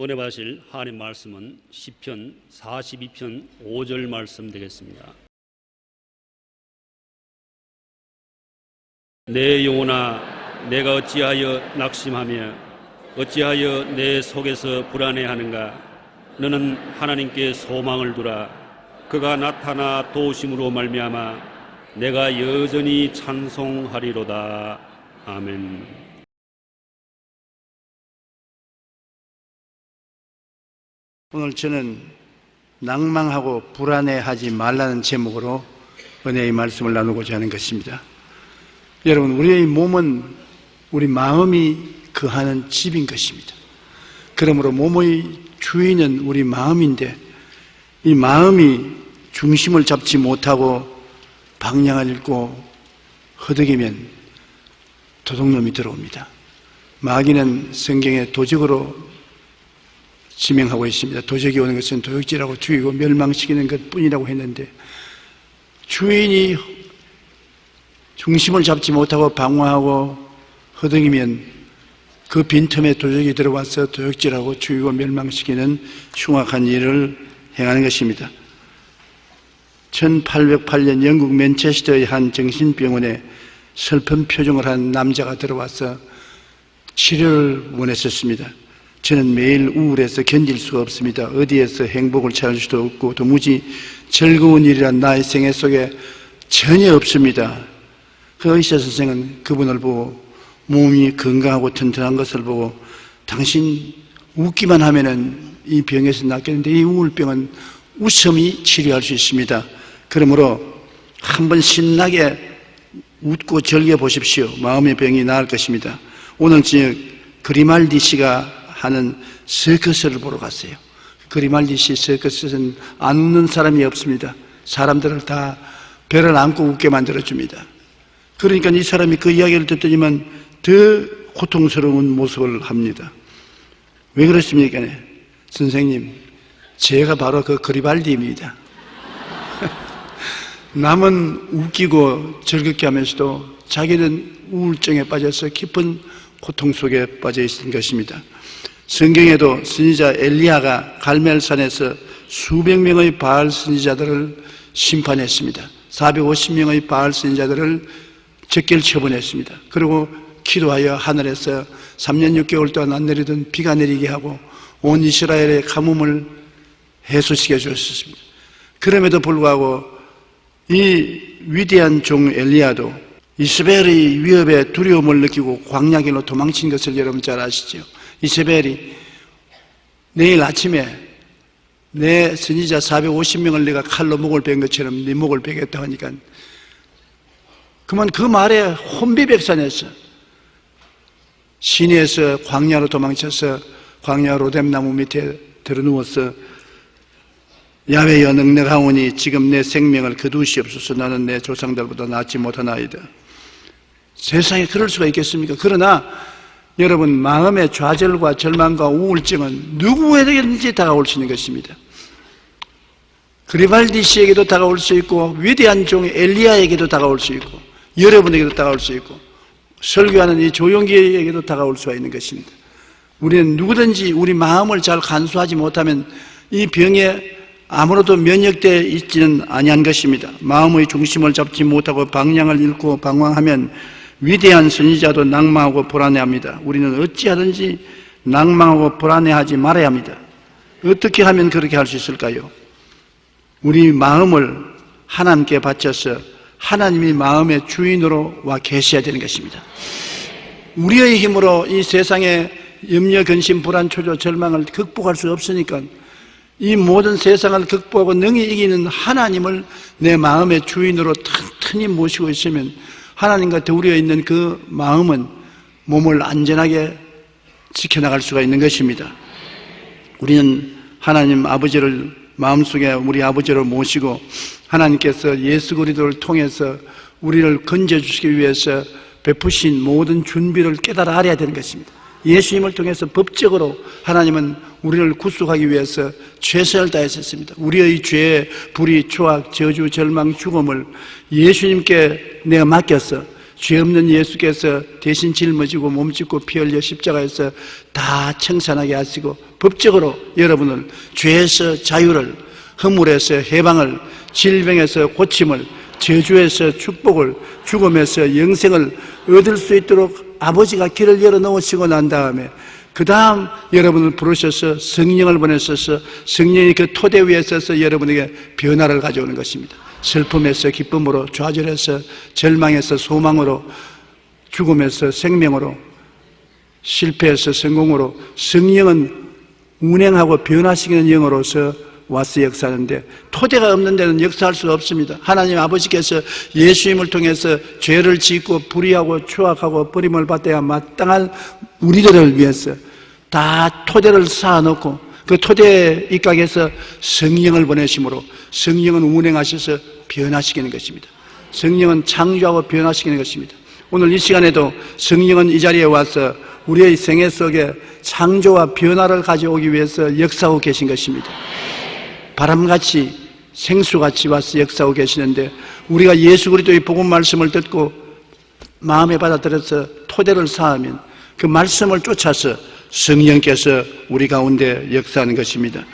은혜 받으실 하나님 말씀은 시편 42편 5절 말씀 되겠습니다. 내 영혼아, 내가 어찌하여 낙심하며 어찌하여 내 속에서 불안해하는가? 너는 하나님께 소망을 두라. 그가 나타나 도우심으로 말미암아 내가 여전히 찬송하리로다. 아멘. 오늘 저는 낭망하고 불안해하지 말라는 제목으로 은혜의 말씀을 나누고자 하는 것입니다. 여러분, 우리의 몸은 우리 마음이 거하는 집인 것입니다. 그러므로 몸의 주인은 우리 마음인데, 이 마음이 중심을 잡지 못하고 방향을 잃고 허덕이면 도둑놈이 들어옵니다. 마귀는 성경에 도적으로 지명하고 있습니다. 도적이 오는 것은 도적질하고 죽이고 멸망시키는 것뿐이라고 했는데, 주인이 중심을 잡지 못하고 방황하고 허덕이면 그 빈틈에 도적이 들어와서 도적질하고 죽이고 멸망시키는 흉악한 일을 행하는 것입니다. 1808년 영국 맨체스터의 한 정신병원에 슬픈 표정을 한 남자가 들어와서 치료를 원했었습니다. 저는 매일 우울해서 견딜 수가 없습니다. 어디에서 행복을 찾을 수도 없고 도무지 즐거운 일이란 나의 생애 속에 전혀 없습니다. 그 의사 선생은 그분을 보고 몸이 건강하고 튼튼한 것을 보고 당신 웃기만 하면은 이 병에서 낫겠는데 이 우울병은 웃음이 치료할 수 있습니다. 그러므로 한번 신나게 웃고 즐겨보십시오. 마음의 병이 나을 것입니다. 오늘 저녁 그리말디 씨가 하는 서커스를 보러 갔어요. 그리말디 씨 서커스는 안 웃는 사람이 없습니다. 사람들을 다 배를 안고 웃게 만들어줍니다. 그러니까 이 사람이 그 이야기를 듣더니만 더 고통스러운 모습을 합니다. 왜 그렇습니까? 선생님, 제가 바로 그 그리발디입니다. 남은 웃기고 즐겁게 하면서도 자기는 우울증에 빠져서 깊은 고통 속에 빠져 있는 것입니다. 성경에도 선지자 엘리야가 갈멜산에서 수백 명의 바알 선지자들을 심판했습니다. 450명의 바알 선지자들을 적결 처분했습니다. 그리고 기도하여 하늘에서 3년 6개월 동안 안 내리던 비가 내리게 하고 온 이스라엘의 가뭄을 해소시켜 주었습니다. 그럼에도 불구하고 이 위대한 종 엘리야도 이스벨의 위협에 두려움을 느끼고 광야길로 도망친 것을 여러분 잘 아시죠? 이스벨이 내일 아침에 내 선지자 450명을 내가 칼로 목을 벤 것처럼 네 목을 베겠다 하니까 그만 그 말에 혼비백산해서 시내에서 광야로 도망쳐서 광야 로뎀나무 밑에 들어누워서 야훼여 능력하오니 지금 내 생명을 거두시옵소서. 나는 내 조상들보다 낫지 못하나이다. 세상에 그럴 수가 있겠습니까? 그러나 여러분, 마음의 좌절과 절망과 우울증은 누구에게든지 다가올 수 있는 것입니다. 그리발디 씨에게도 다가올 수 있고 위대한 종 엘리야에게도 다가올 수 있고 여러분에게도 다가올 수 있고 설교하는 이 조용기에게도 다가올 수가 있는 것입니다. 우리는 누구든지 우리 마음을 잘 간수하지 못하면 이 병에 아무로도 면역되어 있지는 아니한 것입니다. 마음의 중심을 잡지 못하고 방향을 잃고 방황하면 위대한 선지자도 낭망하고 불안해합니다. 우리는 어찌하든지 낭망하고 불안해하지 말아야 합니다. 어떻게 하면 그렇게 할 수 있을까요? 우리 마음을 하나님께 바쳐서 하나님이 마음의 주인으로 와 계셔야 되는 것입니다. 우리의 힘으로 이 세상의 염려, 근심, 불안, 초조, 절망을 극복할 수 없으니까 이 모든 세상을 극복하고 능히 이기는 하나님을 내 마음의 주인으로 튼튼히 모시고 있으면 하나님과 더불어 있는 그 마음은 몸을 안전하게 지켜나갈 수가 있는 것입니다. 우리는 하나님 아버지를 마음속에 우리 아버지를 모시고 하나님께서 예수 그리스도를 통해서 우리를 건져주시기 위해서 베푸신 모든 준비를 깨달아 알아야 되는 것입니다. 예수님을 통해서 법적으로 하나님은 우리를 구속하기 위해서 최선을 다했었습니다. 우리의 죄, 불의, 추악, 저주, 절망, 죽음을 예수님께 내가 맡겨서 죄 없는 예수께서 대신 짊어지고 몸짓고 피 흘려 십자가에서 다 청산하게 하시고 법적으로 여러분을 죄에서 자유를, 허물에서 해방을, 질병에서 고침을, 저주에서 축복을, 죽음에서 영생을 얻을 수 있도록 아버지가 길을 열어놓으시고 난 다음에 그 다음 여러분을 부르셔서 성령을 보내셔서 성령이 그 토대 위에 서서 여러분에게 변화를 가져오는 것입니다. 슬픔에서 기쁨으로, 좌절에서 절망에서 소망으로, 죽음에서 생명으로, 실패에서 성공으로, 성령은 운행하고 변화시키는 영으로서 와서 역사하는데 토대가 없는 데는 역사할 수 없습니다. 하나님 아버지께서 예수님을 통해서 죄를 짓고 불의하고 추악하고 버림을 받아야 마땅한 우리들을 위해서 다 토대를 쌓아놓고 그 토대에 입각해서 성령을 보내심으로 성령은 운행하셔서 변화시키는 것입니다. 성령은 창조하고 변화시키는 것입니다. 오늘 이 시간에도 성령은 이 자리에 와서 우리의 생애 속에 창조와 변화를 가져오기 위해서 역사하고 계신 것입니다. 바람같이 생수같이 와서 역사하고 계시는데 우리가 예수 그리스도의 복음 말씀을 듣고 마음에 받아들여서 토대를 쌓으면 그 말씀을 쫓아서 성령께서 우리 가운데 역사하는 것입니다.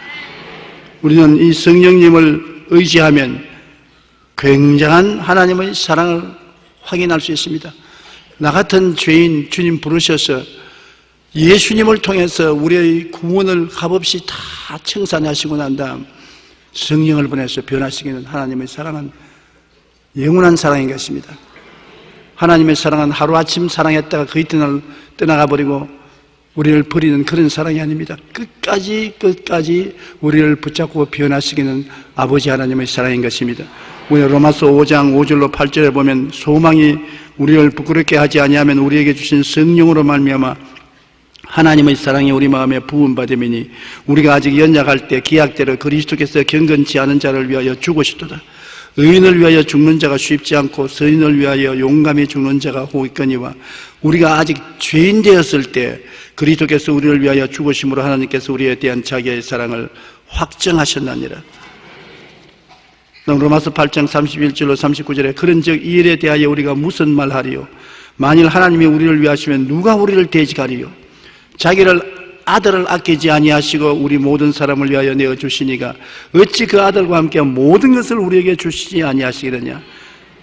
우리는 이 성령님을 의지하면 굉장한 하나님의 사랑을 확인할 수 있습니다. 나 같은 죄인 주님 부르셔서 예수님을 통해서 우리의 구원을 값없이 다 청산하시고 난 다음 성령을 보내서 변화시키는 하나님의 사랑은 영원한 사랑인 것입니다. 하나님의 사랑은 하루아침 사랑했다가 그 이튿날 떠나가 버리고 우리를 버리는 그런 사랑이 아닙니다. 끝까지 우리를 붙잡고 변화시키는 아버지 하나님의 사랑인 것입니다. 우리 로마서 5장 5절로 8절에 보면 소망이 우리를 부끄럽게 하지 아니하면 우리에게 주신 성령으로 말미암아 하나님의 사랑이 우리 마음에 부음받음이니 우리가 아직 연약할 때 기약대로 그리스도께서 경건치 않은 자를 위하여 죽으시도다. 의인을 위하여 죽는 자가 쉽지 않고 선인을 위하여 용감히 죽는 자가 혹있거니와 우리가 아직 죄인 되었을 때 그리스도께서 우리를 위하여 죽으심으로 하나님께서 우리에 대한 자기의 사랑을 확정하셨나니라. 로마서 8장 31절로 39절에 그런즉 이 일에 대하여 우리가 무슨 말하리요? 만일 하나님이 우리를 위하시면 누가 우리를 대적하리요? 자기를 아들을 아끼지 아니하시고 우리 모든 사람을 위하여 내어주시니가 어찌 그 아들과 함께 모든 것을 우리에게 주시지 아니하시겠느냐?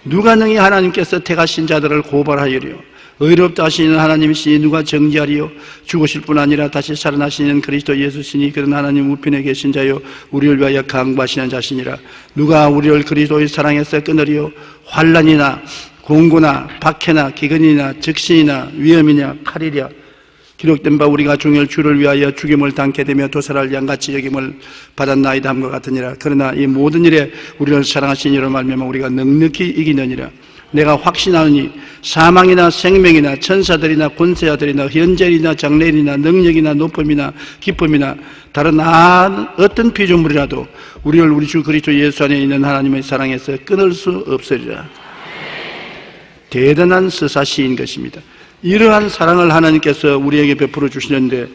누가 능히 하나님께서 택하신 자들을 고발하리요? 의롭다 하시는 하나님이시니 누가 정죄하리요? 죽으실 뿐 아니라 다시 살아나시는 그리스도 예수시니 그런 하나님 우편에 계신 자요 우리를 위하여 강구하시는 자시니라. 누가 우리를 그리스도의 사랑에서 끊으리요? 환난이나 공고나 박해나 기근이나 적신이나 위험이냐 칼이랴. 기록된 바 우리가 종일 주를 위하여 죽임을 당케 되며 도살할 양같이 여김을 받았나이다 함과 같으니라. 그러나 이 모든 일에 우리를 사랑하신 이로 말미암아 우리가 넉넉히 이기느니라. 내가 확신하노니 사망이나 생명이나 천사들이나 권세자들이나 현재이나 장래이나 능력이나 높음이나 기쁨이나 다른 어떤 피조물이라도 우리를 우리 주 그리스도 예수 안에 있는 하나님의 사랑에서 끊을 수 없으리라. 대단한 서사시인 것입니다. 이러한 사랑을 하나님께서 우리에게 베풀어 주시는데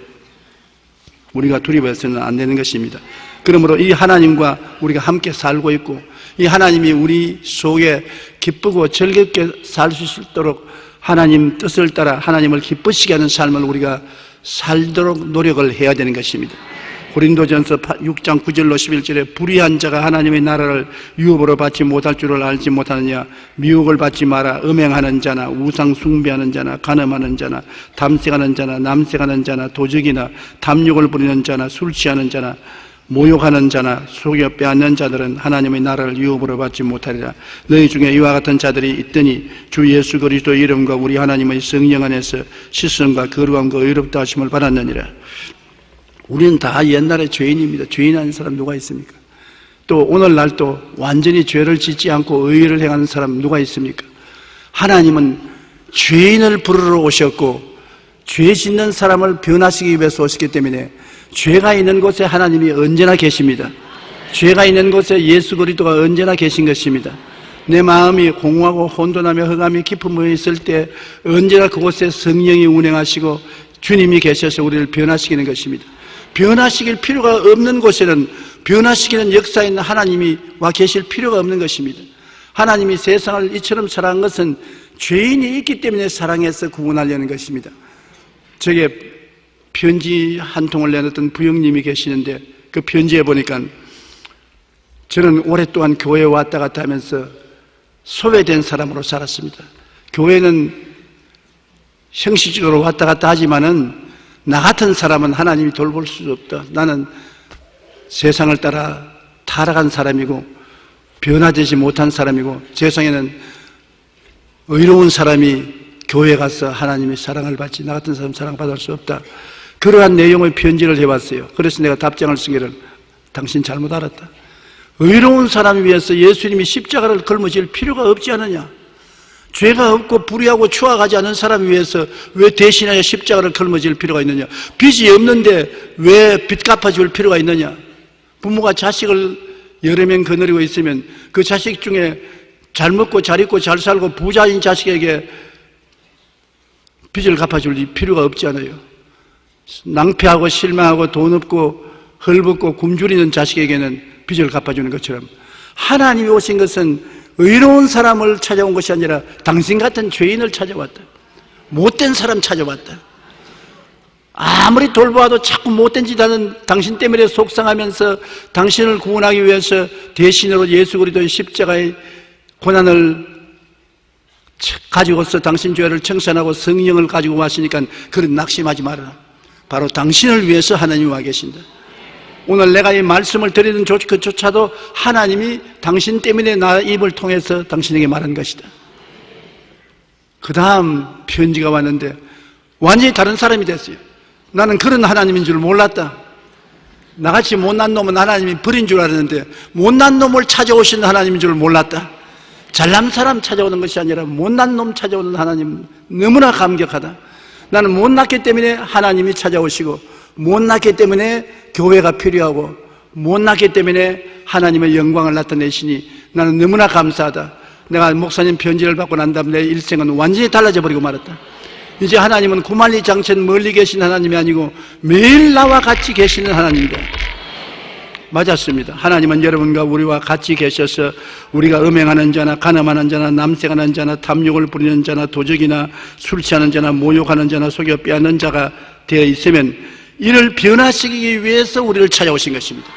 우리가 두려워해서는 안 되는 것입니다. 그러므로 이 하나님과 우리가 함께 살고 있고 이 하나님이 우리 속에 기쁘고 즐겁게 살 수 있도록 하나님 뜻을 따라 하나님을 기쁘시게 하는 삶을 우리가 살도록 노력을 해야 되는 것입니다. 고린도전서 6장 9절로 11절에 불의한 자가 하나님의 나라를 유업으로 받지 못할 줄을 알지 못하느냐? 미혹을 받지 마라. 음행하는 자나 우상 숭배하는 자나 간음하는 자나 담색하는 자나 남색하는 자나 도적이나 탐욕을 부리는 자나 술 취하는 자나 모욕하는 자나 속여 빼앗는 자들은 하나님의 나라를 유업으로 받지 못하리라. 너희 중에 이와 같은 자들이 있더니 주 예수 그리스도의 이름과 우리 하나님의 성령 안에서 씻음과 거룩함과 의롭다 하심을 받았느니라. 우리는 다 옛날에 죄인입니다. 죄인 아닌 사람 누가 있습니까? 또 오늘날도 완전히 죄를 짓지 않고 의를 행하는 사람 누가 있습니까? 하나님은 죄인을 부르러 오셨고 죄 짓는 사람을 변화시키기 위해서 오셨기 때문에 죄가 있는 곳에 하나님이 언제나 계십니다. 죄가 있는 곳에 예수 그리스도가 언제나 계신 것입니다. 내 마음이 공허하고 혼돈하며 흑암이 깊은 모여 있을 때 언제나 그곳에 성령이 운행하시고 주님이 계셔서 우리를 변화시키는 것입니다. 변화시킬 필요가 없는 곳에는 변화시키는 역사에 있는 하나님이 와 계실 필요가 없는 것입니다. 하나님이 세상을 이처럼 사랑한 것은 죄인이 있기 때문에 사랑해서 구원하려는 것입니다. 저게 편지 한 통을 내놨던 부형님이 계시는데 그 편지에 보니까 저는 오랫동안 교회에 왔다 갔다 하면서 소외된 사람으로 살았습니다. 교회는 형식적으로 왔다 갔다 하지만은 나 같은 사람은 하나님이 돌볼 수 없다. 나는 세상을 따라 타락한 사람이고 변화되지 못한 사람이고 세상에는 의로운 사람이 교회에 가서 하나님의 사랑을 받지 나 같은 사람 사랑받을 수 없다. 그러한 내용의 편지를 해왔어요. 그래서 내가 답장을 쓰기를 당신 잘못 알았다. 의로운 사람을 위해서 예수님이 십자가를 걸머질 필요가 없지 않느냐. 죄가 없고 불의하고 추악하지 않은 사람을 위해서 왜 대신하여 십자가를 걸머질 필요가 있느냐. 빚이 없는데 왜 빚 갚아줄 필요가 있느냐. 부모가 자식을 여러 명 거느리고 있으면 그 자식 중에 잘 먹고 잘 입고 잘 살고 부자인 자식에게 빚을 갚아줄 필요가 없지 않아요. 낭패하고 실망하고 돈 없고 헐벗고 굶주리는 자식에게는 빚을 갚아주는 것처럼 하나님이 오신 것은 의로운 사람을 찾아온 것이 아니라 당신 같은 죄인을 찾아왔다. 못된 사람 찾아왔다. 아무리 돌보아도 자꾸 못된 짓 하는 당신 때문에 속상하면서 당신을 구원하기 위해서 대신으로 예수 그리스도의 십자가의 고난을 가지고서 당신 죄를 청산하고 성령을 가지고 왔으니까 그런 낙심하지 말아라. 바로 당신을 위해서 하나님이 와 계신다. 오늘 내가 이 말씀을 드리는 그조차도 하나님이 당신 때문에 나 입을 통해서 당신에게 말한 것이다. 그 다음 편지가 왔는데 완전히 다른 사람이 됐어요. 나는 그런 하나님인 줄 몰랐다. 나같이 못난 놈은 하나님이 버린 줄 알았는데 못난 놈을 찾아오시는 하나님인 줄 몰랐다. 잘난 사람 찾아오는 것이 아니라 못난 놈 찾아오는 하나님 너무나 감격하다. 나는 못났기 때문에 하나님이 찾아오시고 못났기 때문에 교회가 필요하고 못났기 때문에 하나님의 영광을 나타내시니 나는 너무나 감사하다. 내가 목사님 편지를 받고 난 다음 내 일생은 완전히 달라져 버리고 말았다. 이제 하나님은 구만리장천 멀리 계신 하나님이 아니고 매일 나와 같이 계시는 하나님이다. 맞았습니다. 하나님은 여러분과 우리와 같이 계셔서 우리가 음행하는 자나 간음하는 자나 남색하는 자나 탐욕을 부리는 자나 도적이나 술 취하는 자나 모욕하는 자나 속여 빼앗는 자가 되어 있으면 이를 변화시키기 위해서 우리를 찾아오신 것입니다.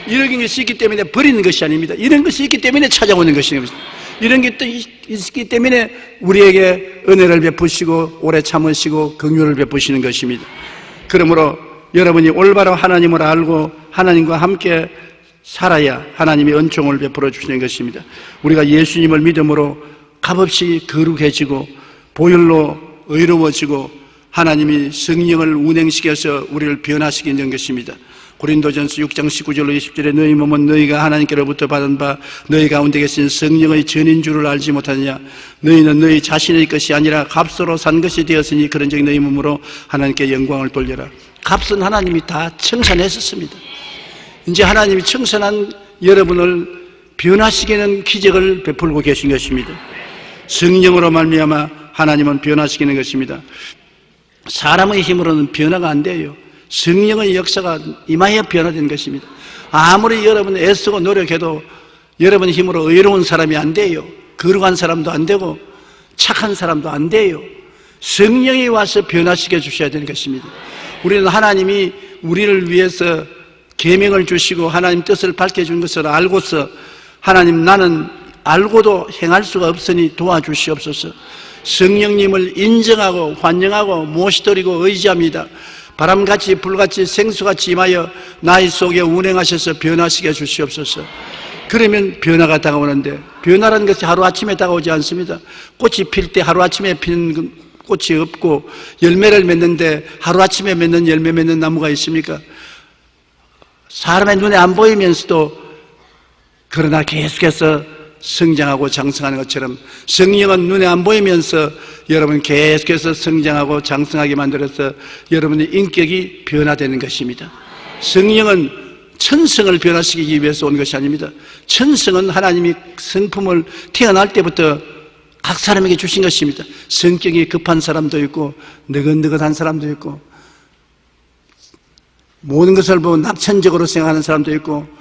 이런 것이 있기 때문에 버리는 것이 아닙니다. 이런 것이 있기 때문에 찾아오는 것입니다. 이런 게 또 있기 때문에 우리에게 은혜를 베푸시고 오래 참으시고 긍휼을 베푸시는 것입니다. 그러므로 여러분이 올바로 하나님을 알고 하나님과 함께 살아야 하나님의 은총을 베풀어 주시는 것입니다. 우리가 예수님을 믿음으로 값없이 거룩해지고 보혈로 의로워지고 하나님이 성령을 운행시켜서 우리를 변화시키는 것입니다. 고린도전서 6장 19절로 20절에 너희 몸은 너희가 하나님께로부터 받은 바 너희 가운데 계신 성령의 전인 줄을 알지 못하느냐. 너희는 너희 자신의 것이 아니라 값으로 산 것이 되었으니 그런즉 너희 몸으로 하나님께 영광을 돌려라. 값은 하나님이 다 청산했었습니다. 이제 하나님이 청산한 여러분을 변화시키는 기적을 베풀고 계신 것입니다. 성령으로 말미암아 하나님은 변화시키는 것입니다. 사람의 힘으로는 변화가 안 돼요. 성령의 역사가 임하여 변화된 것입니다. 아무리 여러분 애쓰고 노력해도 여러분 힘으로 의로운 사람이 안 돼요. 거룩한 사람도 안 되고 착한 사람도 안 돼요. 성령이 와서 변화시켜 주셔야 되는 것입니다. 우리는 하나님이 우리를 위해서 계명을 주시고 하나님 뜻을 밝혀준 것을 알고서 하나님 나는 알고도 행할 수가 없으니 도와주시옵소서. 성령님을 인정하고 환영하고 모시드리고 의지합니다. 바람같이 불같이 생수같이 임하여 나의 속에 운행하셔서 변화시켜 주시옵소서. 그러면 변화가 다가오는데 변화라는 것이 하루아침에 다가오지 않습니다. 꽃이 필 때 하루아침에 피는 꽃이 없고 열매를 맺는데 하루아침에 맺는 열매 맺는 나무가 있습니까? 사람의 눈에 안 보이면서도 그러나 계속해서 성장하고 장성하는 것처럼 성령은 눈에 안 보이면서 여러분 계속해서 성장하고 장성하게 만들어서 여러분의 인격이 변화되는 것입니다. 성령은 천성을 변화시키기 위해서 온 것이 아닙니다. 천성은 하나님이 성품을 태어날 때부터 각 사람에게 주신 것입니다. 성격이 급한 사람도 있고 느긋느긋한 사람도 있고 모든 것을 보고 낙천적으로 생각하는 사람도 있고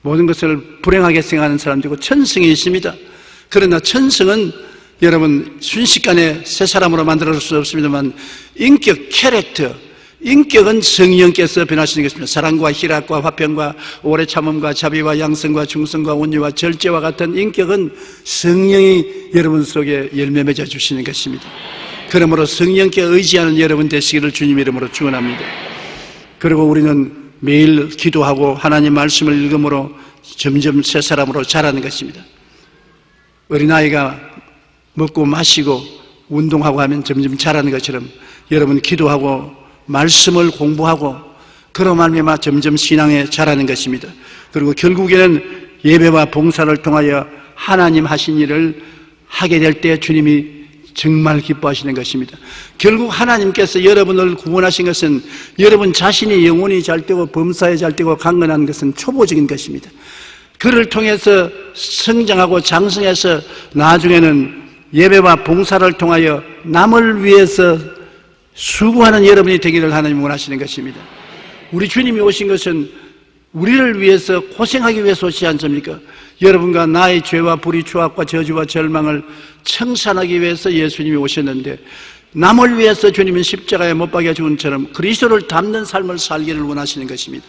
모든 것을 불행하게 생각하는 사람도 있고 천성이 있습니다. 그러나 천성은 여러분 순식간에 새 사람으로 만들어줄 수 없습니다만 인격, 캐릭터, 인격은 성령께서 변하시는 것입니다. 사랑과 희락과 화평과 오래 참음과 자비와 양성과 충성과 온유와 절제와 같은 인격은 성령이 여러분 속에 열매 맺어 주시는 것입니다. 그러므로 성령께 의지하는 여러분 되시기를 주님 이름으로 축원합니다. 그리고 우리는 매일 기도하고 하나님 말씀을 읽음으로 점점 새 사람으로 자라는 것입니다. 어린아이가 먹고 마시고 운동하고 하면 점점 자라는 것처럼 여러분 기도하고 말씀을 공부하고 그로 말미암아 점점 신앙에 자라는 것입니다. 그리고 결국에는 예배와 봉사를 통하여 하나님 하신 일을 하게 될 때 주님이 정말 기뻐하시는 것입니다. 결국 하나님께서 여러분을 구원하신 것은 여러분 자신이 영혼이 잘되고 범사에 잘되고 강건한 것은 초보적인 것입니다. 그를 통해서 성장하고 장성해서 나중에는 예배와 봉사를 통하여 남을 위해서 수고하는 여러분이 되기를 하나님 원하시는 것입니다. 우리 주님이 오신 것은 우리를 위해서 고생하기 위해서 오시지 않습니까? 여러분과 나의 죄와 불의, 추악과 저주와 절망을 청산하기 위해서 예수님이 오셨는데 남을 위해서 주님은 십자가에 못 박혀 죽은 처럼 그리스도를 닮는 삶을 살기를 원하시는 것입니다.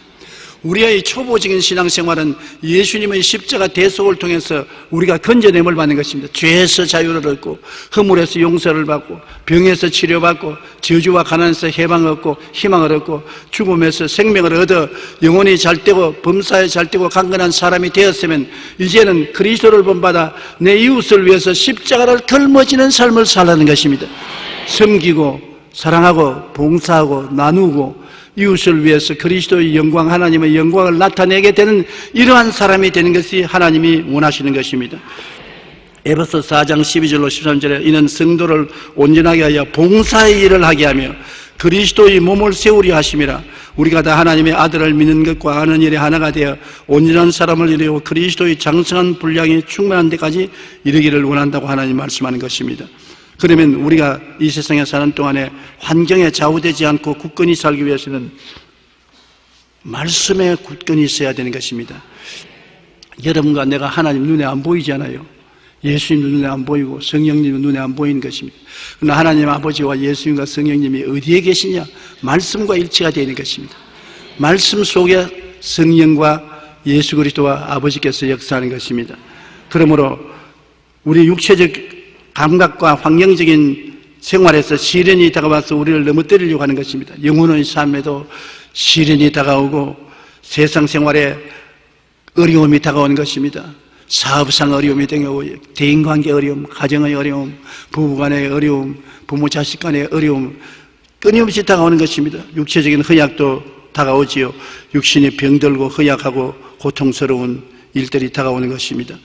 우리의 초보적인 신앙생활은 예수님의 십자가 대속을 통해서 우리가 건져냄을 받는 것입니다. 죄에서 자유를 얻고 허물에서 용서를 받고 병에서 치료받고 저주와 가난에서 해방을 얻고 희망을 얻고 죽음에서 생명을 얻어 영혼이 잘되고 범사에 잘되고 강건한 사람이 되었으면 이제는 그리스도를 본받아 내 이웃을 위해서 십자가를 걸머지는 삶을 살라는 것입니다. 섬기고 사랑하고 봉사하고 나누고 이웃을 위해서 그리스도의 영광, 하나님의 영광을 나타내게 되는 이러한 사람이 되는 것이 하나님이 원하시는 것입니다. 에베소 4장 12절로 13절에 이는 성도를 온전하게 하여 봉사의 일을 하게 하며 그리스도의 몸을 세우려 하심이라. 우리가 다 하나님의 아들을 믿는 것과 아는 일에 하나가 되어 온전한 사람을 이루고 그리스도의 장성한 분량이 충만한 데까지 이르기를 원한다고 하나님 말씀하는 것입니다. 그러면 우리가 이 세상에 사는 동안에 환경에 좌우되지 않고 굳건히 살기 위해서는 말씀에 굳건히 있어야 되는 것입니다. 여러분과 내가 하나님 눈에 안 보이잖아요. 예수님도 눈에 안 보이고 성령님도 눈에 안 보이는 것입니다. 그러나 하나님 아버지와 예수님과 성령님이 어디에 계시냐? 말씀과 일치가 되는 것입니다. 말씀 속에 성령과 예수 그리스도와 아버지께서 역사하는 것입니다. 그러므로 우리 육체적 감각과 환경적인 생활에서 시련이 다가와서 우리를 넘어뜨리려고 하는 것입니다. 영혼의 삶에도 시련이 다가오고 세상 생활에 어려움이 다가오는 것입니다. 사업상 어려움이 다가오고 대인관계 어려움, 가정의 어려움, 부부간의 어려움, 부모 자식 간의 어려움 끊임없이 다가오는 것입니다. 육체적인 허약도 다가오지요. 육신이 병들고 허약하고 고통스러운 일들이 다가오는 것입니다.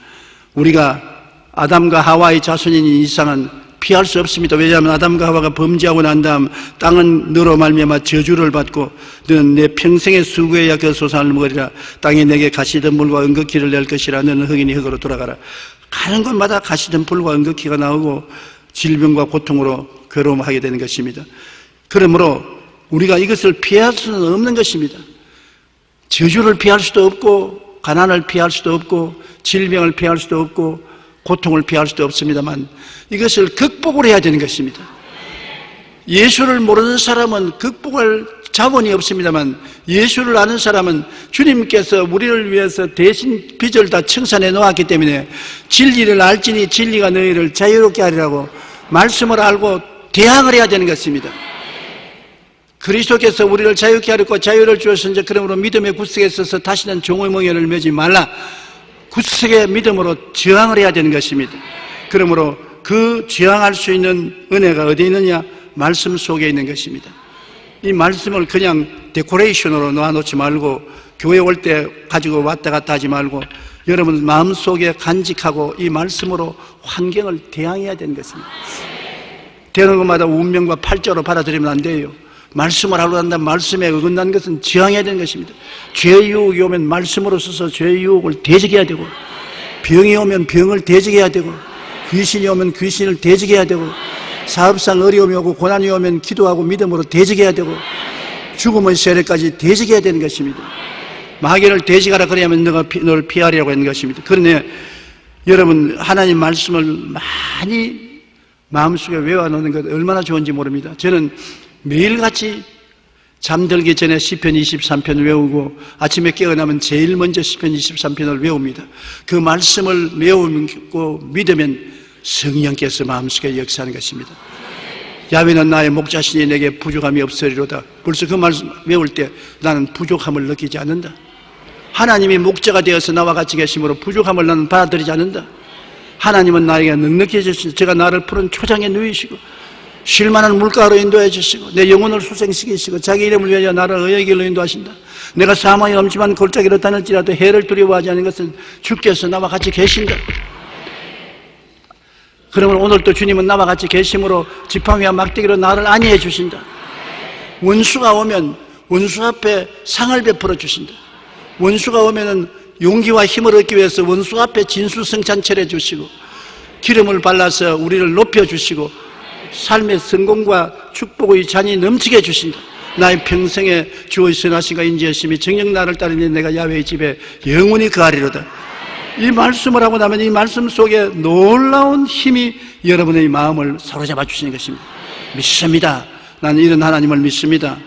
우리가 아담과 하와의 자손인 이상은 피할 수 없습니다. 왜냐하면 아담과 하와가 범죄하고 난 다음 땅은 너로 말미암아 저주를 받고 너는 내 평생의 수고해야 그 소산을 먹으리라. 땅이 내게 가시덤불과 은극기를 낼 것이라. 너는 흑인이 흑으로 돌아가라. 가는 곳마다 가시덤불과 은극기가 나오고 질병과 고통으로 괴로움하게 되는 것입니다. 그러므로 우리가 이것을 피할 수는 없는 것입니다. 저주를 피할 수도 없고 가난을 피할 수도 없고 질병을 피할 수도 없고 고통을 피할 수도 없습니다만 이것을 극복을 해야 되는 것입니다. 예수를 모르는 사람은 극복할 자본이 없습니다만 예수를 아는 사람은 주님께서 우리를 위해서 대신 빚을 다 청산해 놓았기 때문에 진리를 알지니 진리가 너희를 자유롭게 하리라고 말씀을 알고 대항을 해야 되는 것입니다. 그리스도께서 우리를 자유롭게 하려고 자유를 주었으니 그러므로 믿음의 굳세게 서서 다시는 종의 멍에를 매지 말라. 굳세게 믿음으로 저항을 해야 되는 것입니다. 그러므로 그 저항할 수 있는 은혜가 어디 있느냐? 말씀 속에 있는 것입니다. 이 말씀을 그냥 데코레이션으로 놓아놓지 말고 교회 올 때 가지고 왔다 갔다 하지 말고 여러분 마음속에 간직하고 이 말씀으로 환경을 대항해야 되는 것입니다. 되는 것마다 운명과 팔자로 받아들이면 안 돼요. 말씀을 하러 간다 말씀에 어긋난 것은 저항해야 되는 것입니다. 죄의 유혹이 오면 말씀으로 써서 죄의 유혹을 대적해야 되고 병이 오면 병을 대적해야 되고 귀신이 오면 귀신을 대적해야 되고 사업상 어려움이 오고 고난이 오면 기도하고 믿음으로 대적해야 되고 죽음의 세례까지 대적해야 되는 것입니다. 마귀를 대적하라 그래야만 너를 피하리라고 하는 것입니다. 그러니 여러분 하나님 말씀을 많이 마음속에 외워놓는 것 얼마나 좋은지 모릅니다. 저는 매일같이 잠들기 전에 시편 23편 외우고 아침에 깨어나면 제일 먼저 시편 23편을 외웁니다. 그 말씀을 외우고 믿으면 성령께서 마음속에 역사하는 것입니다. 야훼는 나의 목자시니 내게 부족함이 없으리로다. 벌써 그 말씀 외울 때 나는 부족함을 느끼지 않는다. 하나님이 목자가 되어서 나와 같이 계심으로 부족함을 나는 받아들이지 않는다. 하나님은 나에게 넉넉히 해주시고 제가 나를 푸른 초장에 누이시고 쉴만한 물가로 인도해 주시고 내 영혼을 수생시키시고 자기 이름을 위하여 나를 의의 길로 인도하신다. 내가 사망의 엄침한 골짜기로 다닐지라도 해를 두려워하지 않는 것은 주께서 나와 같이 계신다. 그러면 오늘도 주님은 나와 같이 계심으로 지팡이와 막대기로 나를 안위해 주신다. 원수가 오면 원수 앞에 상을 베풀어 주신다. 원수가 오면은 용기와 힘을 얻기 위해서 원수 앞에 진수성찬철해 주시고 기름을 발라서 우리를 높여주시고 삶의 성공과 축복의 잔이 넘치게 해주신다. 나의 평생에 주의 선하심과 인지하심이 정녕 나를 따르니 내가 야훼의 집에 영원히 거하리로다. 이 말씀을 하고 나면 이 말씀 속에 놀라운 힘이 여러분의 마음을 사로잡아 주시는 것입니다. 믿습니다. 나는 이런 하나님을 믿습니다.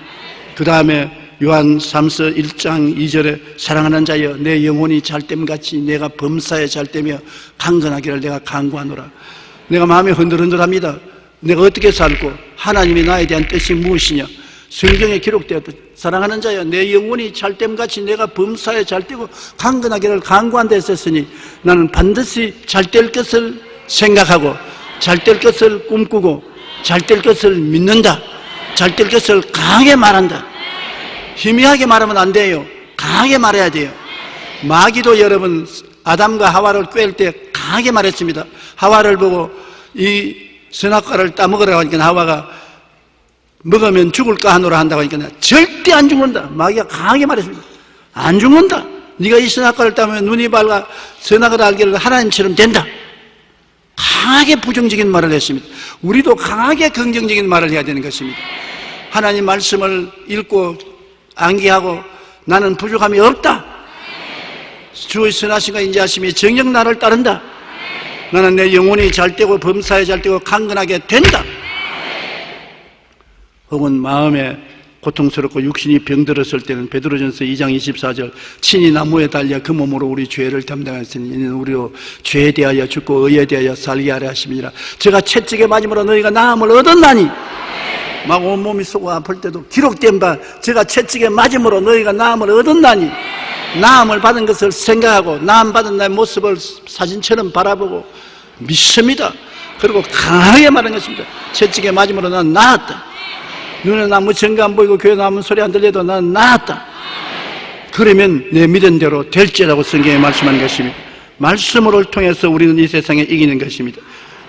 그 다음에 요한 3서 1장 2절에 사랑하는 자여 내 영혼이 잘됨같이 내가 범사에 잘되며 강건하기를 내가 간구하노라. 내가 마음이 흔들흔들합니다. 내가 어떻게 살고 하나님이 나에 대한 뜻이 무엇이냐. 성경에 기록되었다. 사랑하는 자여 내 영혼이 잘됨같이 내가 범사에 잘되고 강건하기를 간구한다 했었으니 나는 반드시 잘될 것을 생각하고 잘될 것을 꿈꾸고 잘될 것을 믿는다. 잘될 것을 강하게 말한다. 희미하게 말하면 안 돼요. 강하게 말해야 돼요. 마귀도 여러분 아담과 하와를 꿰을 때 강하게 말했습니다. 하와를 보고 이 선악과를 따먹으라고 하니까 하와가 먹으면 죽을까 하노라 한다고 하니까 절대 안 죽는다. 마귀가 강하게 말했습니다. 안 죽는다. 네가 이 선악과를 따면 눈이 밝아 선악을 알기를 하나님처럼 된다. 강하게 부정적인 말을 했습니다. 우리도 강하게 긍정적인 말을 해야 되는 것입니다. 하나님 말씀을 읽고 암기하고 나는 부족함이 없다. 주의 선하심과 인자하심이 정녕 나를 따른다. 나는 내 영혼이 잘되고 범사에 잘되고 강건하게 된다. 혹은 마음에 고통스럽고 육신이 병들었을 때는 베드로전서 2장 24절 친히 나무에 달려 그 몸으로 우리 죄를 담당하였으니 이는 우리로 죄에 대하여 죽고 의에 대하여 살게 하려 하심이니라. 제가 채찍에 맞음으로 너희가 나음을 얻었나니 막 온몸이 쏘고 아플 때도 기록된 바 제가 채찍에 맞음으로 너희가 나음을 얻었나니 나음을 받은 것을 생각하고 나음 받은 나의 모습을 사진처럼 바라보고 믿습니다. 그리고 강하게 말한 것입니다. 채찍에 맞음으로 난 나았다. 눈에 나무 전가 안 보이고 귀에 나무 소리 안 들려도 난 나았다. 그러면 내 믿은 대로 될지라고 성경에 말씀하는 것입니다. 말씀을 통해서 우리는 이 세상에 이기는 것입니다.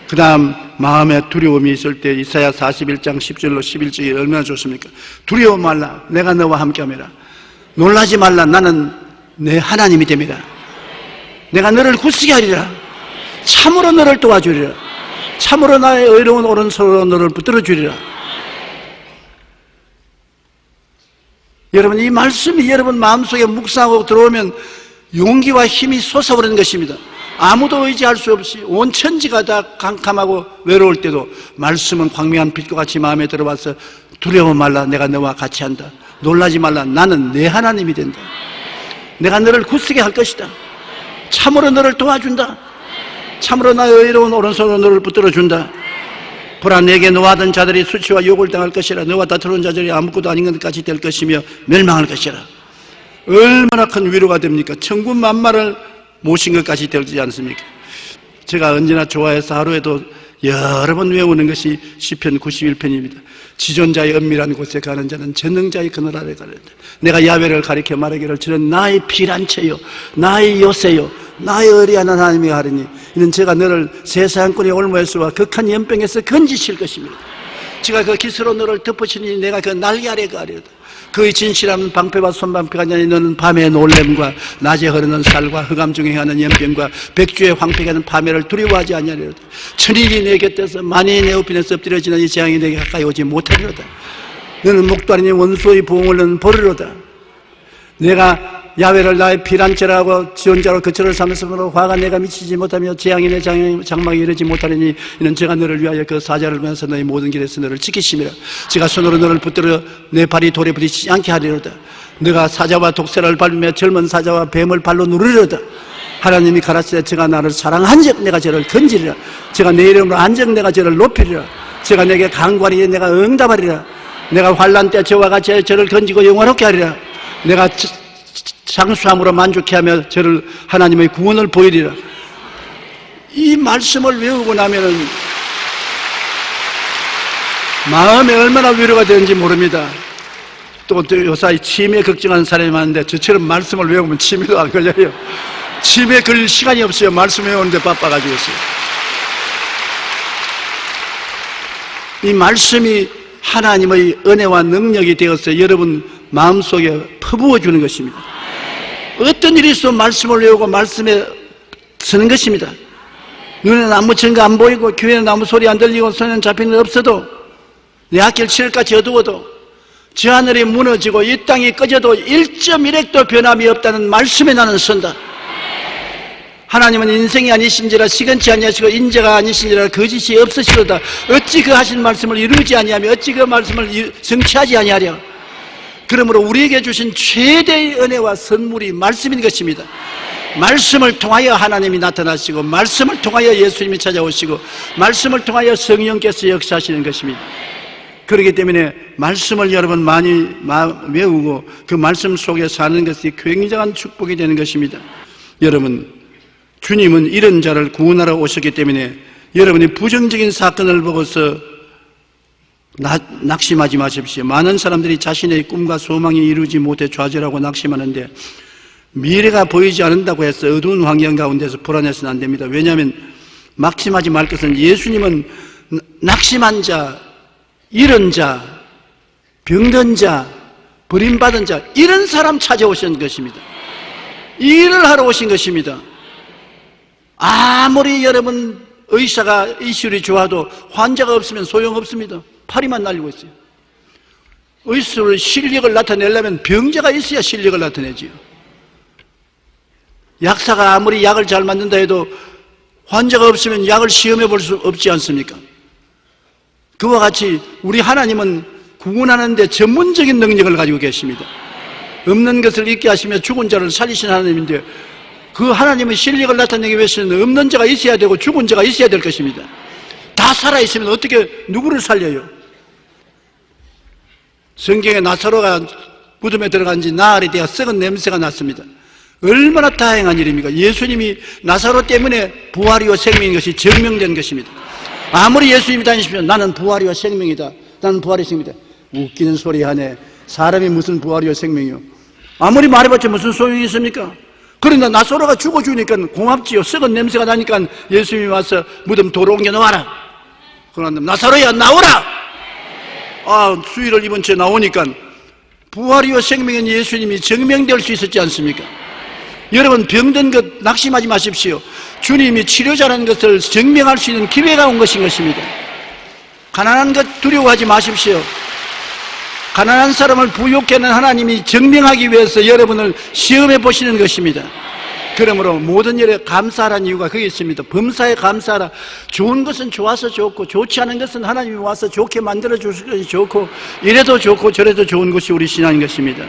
그 다음 마음에 두려움이 있을 때 이사야 41장 10절로 11절이 얼마나 좋습니까? 두려워 말라 내가 너와 함께함이라. 놀라지 말라 나는 내 하나님이 됩니다. 내가 너를 굳세게 하리라. 참으로 너를 도와주리라. 참으로 나의 의로운 오른손으로 너를 붙들어 주리라. 여러분 이 말씀이 여러분 마음속에 묵상하고 들어오면 용기와 힘이 솟아오르는 것입니다. 아무도 의지할 수 없이 온 천지가 다 캄캄하고 외로울 때도 말씀은 광명한 빛과 같이 마음에 들어와서 두려워 말라 내가 너와 같이 한다. 놀라지 말라 나는 내 하나님이 된다. 내가 너를 굳세게 할 것이다. 참으로 너를 도와준다. 참으로 나의 의로운 오른손으로 너를 붙들어준다. 보라 내게 노하던 자들이 수치와 욕을 당할 것이라. 너와 다투는 자들이 아무것도 아닌 것까지 될 것이며 멸망할 것이라. 얼마나 큰 위로가 됩니까? 천군 만마를 모신 것까지 되지 않습니까? 제가 언제나 좋아해서 하루에도 여러 번 외우는 것이 시편 91편입니다. 지존자의 은밀한 곳에 가는 자는 전능자의 그늘 아래 가는다. 내가 야훼를 가리켜 말하기를 저는 나의 피란체요 나의 요새요 나의 의리하는 하나님이 하리니 이는 제가 너를 세상권의 올무에서와 극한 연병에서 건지실 것입니다. 제가 그 깃으로 너를 덮으시니 내가 그 날개 아래 가리로다. 그의 진실함은 방패와 손방패가 아니니 너는 밤의 놀램과 낮에 흐르는 살과 흑암 중에 행하는 연병과 백주의 황폐게 하는 파멸을 두려워하지 아니하리로다. 천일이 내 곁에서 만인이 내 우편에서 엎드려지는 이 재앙이 내게 가까이 오지 못하리로다. 너는 목도 아니니 원수의 부흥을 너는 보리로다. 내가 야훼를 나의 피난처라고 지원자로 거처를 삼았으므로 화가 내가 미치지 못하며 재앙이 내 장막에 이르지 못하리니 이는 제가 너를 위하여 그 사자를 보면서 너희 모든 길에서 너를 지키심이라. 제가 손으로 너를 붙들어 내 발이 돌에 부딪히지 않게 하리로다. 네가 사자와 독새를 밟으며 젊은 사자와 뱀을 발로 누르리로다. 하나님이 가라사대 제가 나를 사랑한즉 내가 저를 건지리라. 제가 내 이름으로 한즉 내가 저를 높이리라. 제가 내게 간구하리니 내가 응답하리라. 내가 환난 때 저와 같이 저를 건지고 영원롭게 하리라. 내가 장수함으로 만족해 하며 저를 하나님의 구원을 보이리라. 이 말씀을 외우고 나면은 마음에 얼마나 위로가 되는지 모릅니다. 또 요사이 치매에 걱정하는 사람이 많은데 저처럼 말씀을 외우면 치매도 안 걸려요. 치매에 걸릴 시간이 없어요. 말씀 외우는데 바빠가지고서요. 이 말씀이 하나님의 은혜와 능력이 되어서 여러분 마음속에 퍼부어 주는 것입니다. 어떤 일이 있어도 말씀을 외우고 말씀에 서는 것입니다. 눈에는 아무 증거 안 보이고 귀에는 아무 소리 안 들리고 손에는 잡히는 일 없어도 내 앞길 칠흑같이 어두워도 저 하늘이 무너지고 이 땅이 꺼져도 1.1핵도 변함이 없다는 말씀에 나는 선다. 하나님은 인생이 아니신지라 시건치 아니하시고 인자가 아니신지라 거짓이 없으시로다. 어찌 그 하신 말씀을 이루지 아니하며 어찌 그 말씀을 성취하지 아니하랴. 그러므로 우리에게 주신 최대의 은혜와 선물이 말씀인 것입니다. 말씀을 통하여 하나님이 나타나시고 말씀을 통하여 예수님이 찾아오시고 말씀을 통하여 성령께서 역사하시는 것입니다. 그렇기 때문에 말씀을 여러분 많이 외우고 그 말씀 속에 사는 것이 굉장한 축복이 되는 것입니다. 여러분, 주님은 이런 자를 구원하러 오셨기 때문에 여러분이 부정적인 사건을 보고서 낙심하지 마십시오. 많은 사람들이 자신의 꿈과 소망이 이루지 못해 좌절하고 낙심하는데 미래가 보이지 않는다고 해서 어두운 환경 가운데서 불안해서는 안 됩니다. 왜냐하면 낙심하지 말 것은 예수님은 낙심한 자, 잃은 자, 병든 자, 버림받은 자 이런 사람 찾아오신 것입니다. 이 일을 하러 오신 것입니다. 아무리 여러분 의사가 이술이 좋아도 환자가 없으면 소용없습니다. 파리만 날리고 있어요. 의술의 실력을 나타내려면 병자가 있어야 실력을 나타내지요. 약사가 아무리 약을 잘 만든다 해도 환자가 없으면 약을 시험해 볼 수 없지 않습니까? 그와 같이 우리 하나님은 구원하는 데 전문적인 능력을 가지고 계십니다. 없는 것을 있게 하시며 죽은 자를 살리신 하나님인데 그 하나님의 실력을 나타내기 위해서는 없는 자가 있어야 되고 죽은 자가 있어야 될 것입니다. 다 살아있으면 어떻게 누구를 살려요? 성경에 나사로가 무덤에 들어간 지 나흘이 되어 썩은 냄새가 났습니다. 얼마나 다행한 일입니까? 예수님이 나사로 때문에 부활이요 생명인 것이 증명된 것입니다. 아무리 예수님이 다니시면 나는 부활이요 생명이다. 나는 부활이 생명이다. 웃기는 소리 하네. 사람이 무슨 부활이요 생명이요. 아무리 말해봤자 무슨 소용이 있습니까? 그러나 나사로가 죽어주니까 고맙지요. 썩은 냄새가 나니까 예수님이 와서 무덤 도로 옮겨 놓아라. 그러나 나사로야 나오라. 수의를 입은 채 나오니까 부활이요 생명인 예수님이 증명될 수 있었지 않습니까? 여러분 병든 것 낙심하지 마십시오. 주님이 치료자라는 것을 증명할 수 있는 기회가 온 것인 것입니다. 가난한 것 두려워하지 마십시오. 가난한 사람을 부유케 하는 하나님이 증명하기 위해서 여러분을 시험해 보시는 것입니다. 그러므로 모든 일에 감사하라는 이유가 거기 있습니다. 범사에 감사하라. 좋은 것은 좋아서 좋고 좋지 않은 것은 하나님이 와서 좋게 만들어 주실 것이 좋고 이래도 좋고 저래도 좋은 것이 우리 신앙인 것입니다.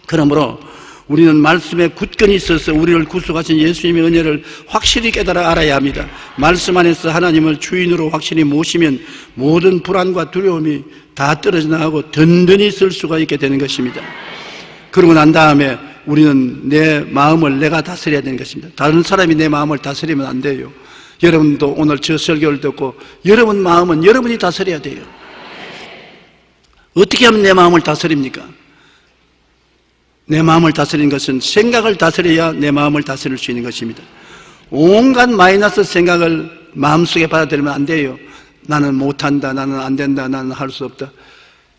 그러므로 우리는 말씀에 굳건히 있어서 우리를 구속하신 예수님의 은혜를 확실히 깨달아 알아야 합니다. 말씀 안에서 하나님을 주인으로 확실히 모시면 모든 불안과 두려움이 다 떨어져 나가고 든든히 쓸 수가 있게 되는 것입니다. 그러고 난 다음에 우리는 내 마음을 내가 다스려야 되는 것입니다. 다른 사람이 내 마음을 다스리면 안 돼요. 여러분도 오늘 저 설교를 듣고 여러분 마음은 여러분이 다스려야 돼요. 어떻게 하면 내 마음을 다스립니까? 내 마음을 다스리는 것은 생각을 다스려야 내 마음을 다스릴 수 있는 것입니다. 온갖 마이너스 생각을 마음속에 받아들이면 안 돼요. 나는 못한다, 나는 안 된다, 나는 할 수 없다.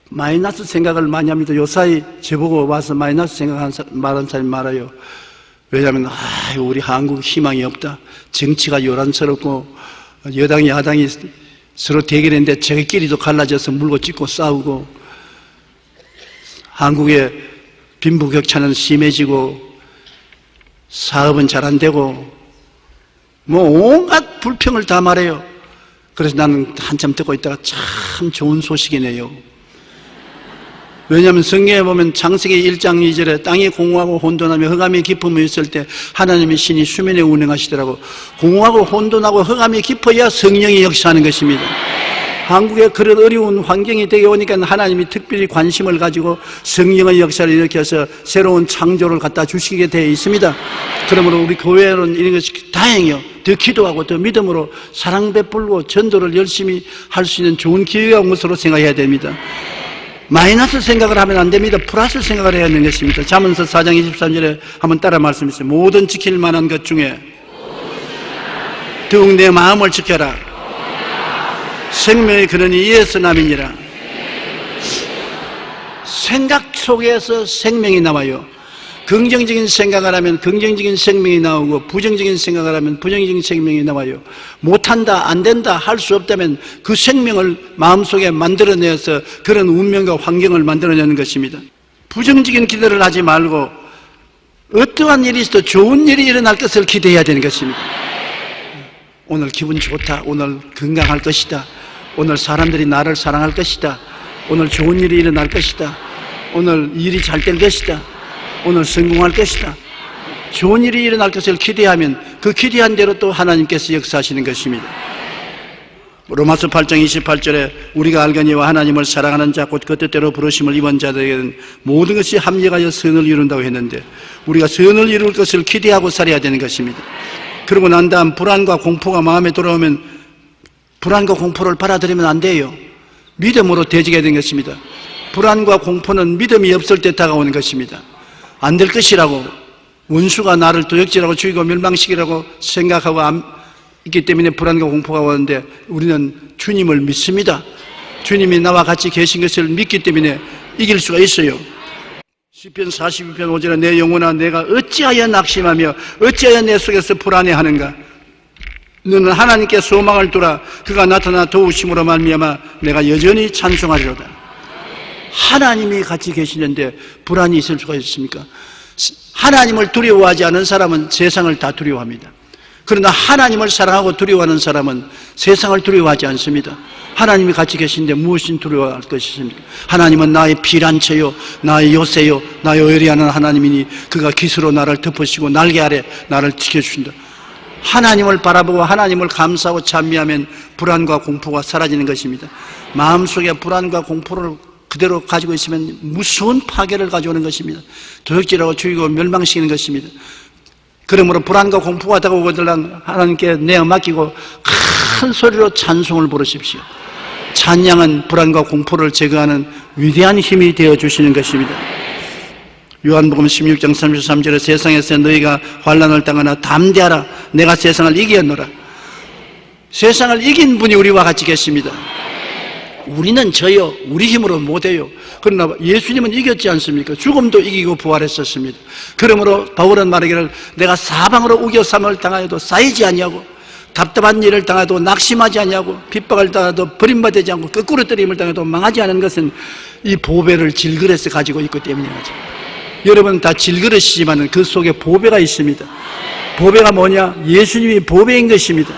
마이너스 생각을 많이 합니다. 요사이 저보고 와서 마이너스 생각하는 말하는 사람이 많아요. 왜냐하면 우리 한국 희망이 없다. 정치가 요란스럽고 여당이 야당이 서로 대결했는데 저희끼리도 갈라져서 물고 찢고 싸우고 한국에 빈부격차는 심해지고 사업은 잘 안 되고 뭐 온갖 불평을 다 말해요. 그래서 나는 한참 듣고 있다가 참 좋은 소식이네요. 왜냐하면 성경에 보면 창세기 1장 2절에 땅이 공허하고 혼돈하며 흑암이 깊음이 있을 때 하나님의 신이 수면에 운행하시더라고. 공허하고 혼돈하고 흑암이 깊어야 성령이 역사하는 것입니다. 한국에 그런 어려운 환경이 되게 오니까 하나님이 특별히 관심을 가지고 성령의 역사를 일으켜서 새로운 창조를 갖다 주시게 되어 있습니다. 그러므로 우리 교회는 이런 것이 다행이요. 더 기도하고 더 믿음으로 사랑 베풀고 전도를 열심히 할 수 있는 좋은 기회가 온 것으로 생각해야 됩니다. 마이너스 생각을 하면 안 됩니다. 플러스 생각을 해야 하는 것입니다. 잠언서 4장 23절에 한번 따라 말씀하세요. 모든 지킬 만한 것 중에 더욱 내 마음을 지켜라. 생명의 근원이 이에서 남이니라. 생각 속에서 생명이 나와요. 긍정적인 생각을 하면 긍정적인 생명이 나오고 부정적인 생각을 하면 부정적인 생명이 나와요. 못한다, 안 된다, 할 수 없다면 그 생명을 마음속에 만들어내서 그런 운명과 환경을 만들어내는 것입니다. 부정적인 기대를 하지 말고 어떠한 일이 있어도 좋은 일이 일어날 것을 기대해야 되는 것입니다. 오늘 기분 좋다, 오늘 건강할 것이다, 오늘 사람들이 나를 사랑할 것이다, 오늘 좋은 일이 일어날 것이다, 오늘 일이 잘 될 것이다, 오늘 성공할 것이다. 좋은 일이 일어날 것을 기대하면 그 기대한 대로 또 하나님께서 역사하시는 것입니다. 로마서 8장 28절에 우리가 알거니와 하나님을 사랑하는 자 곧 그 뜻대로 부르심을 입은 자들에게는 모든 것이 합력하여 선을 이룬다고 했는데 우리가 선을 이룰 것을 기대하고 살아야 되는 것입니다. 그러고 난 다음 불안과 공포가 마음에 돌아오면 불안과 공포를 받아들이면 안 돼요. 믿음으로 대적해야 되는 것입니다. 불안과 공포는 믿음이 없을 때 다가오는 것입니다. 안 될 것이라고 원수가 나를 도적질하고 죽이고 멸망시키라고 생각하고 있기 때문에 불안과 공포가 오는데 우리는 주님을 믿습니다. 주님이 나와 같이 계신 것을 믿기 때문에 이길 수가 있어요. 시편 42편 5절에 내 영혼아 내가 어찌하여 낙심하며 어찌하여 내 속에서 불안해하는가. 너는 하나님께 소망을 두라. 그가 나타나 도우심으로 말미암아 내가 여전히 찬송하리로다. 하나님이 같이 계시는데 불안이 있을 수가 있습니까? 하나님을 두려워하지 않은 사람은 세상을 다 두려워합니다. 그러나 하나님을 사랑하고 두려워하는 사람은 세상을 두려워하지 않습니다. 하나님이 같이 계신데 무엇인 두려워할 것이 있습니까? 하나님은 나의 피난처요 나의 요새요 나의 의리하는 하나님이니 그가 깃으로 나를 덮으시고 날개 아래 나를 지켜주신다. 하나님을 바라보고 하나님을 감사하고 찬미하면 불안과 공포가 사라지는 것입니다. 마음속에 불안과 공포를 그대로 가지고 있으면 무서운 파괴를 가져오는 것입니다. 도적질하고 죽이고 멸망시키는 것입니다. 그러므로 불안과 공포가 다가오거든 하나님께 내어 맡기고 큰 소리로 찬송을 부르십시오. 찬양은 불안과 공포를 제거하는 위대한 힘이 되어주시는 것입니다. 요한복음 16장 33절에 세상에서 너희가 환난을 당하나 담대하라 내가 세상을 이기었노라. 세상을 이긴 분이 우리와 같이 계십니다. 우리는 저요 우리 힘으로 못해요. 그러나 예수님은 이겼지 않습니까? 죽음도 이기고 부활했었습니다. 그러므로 바울은 말하기를 내가 사방으로 우겨삼을 당하여도 쌓이지 아니하고 답답한 일을 당해도 낙심하지 아니하고 핍박을 당해도 버림받지 않고 거꾸로 때림을 당해도 망하지 않은 것은 이 보배를 질그릇에 가지고 있기 때문이죠. 여러분 다 질그릇이지만 그 속에 보배가 있습니다. 보배가 뭐냐? 예수님이 보배인 것입니다.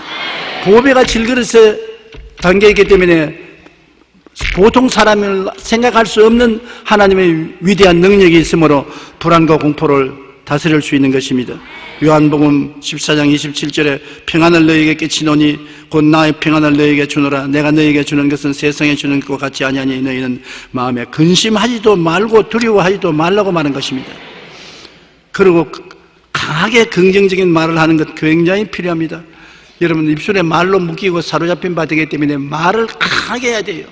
보배가 질그릇에 담겨있기 때문에 보통 사람을 생각할 수 없는 하나님의 위대한 능력이 있으므로 불안과 공포를 다스릴 수 있는 것입니다. 요한복음 14장 27절에 평안을 너희에게 끼치노니 곧 나의 평안을 너희에게 주노라. 내가 너희에게 주는 것은 세상에 주는 것과 같지 아니하니 너희는 마음에 근심하지도 말고 두려워하지도 말라고 말한 것입니다. 그리고 강하게 긍정적인 말을 하는 것 굉장히 필요합니다. 여러분 입술에 말로 묶이고 사로잡힌 바 되기 때문에 말을 강하게 해야 돼요.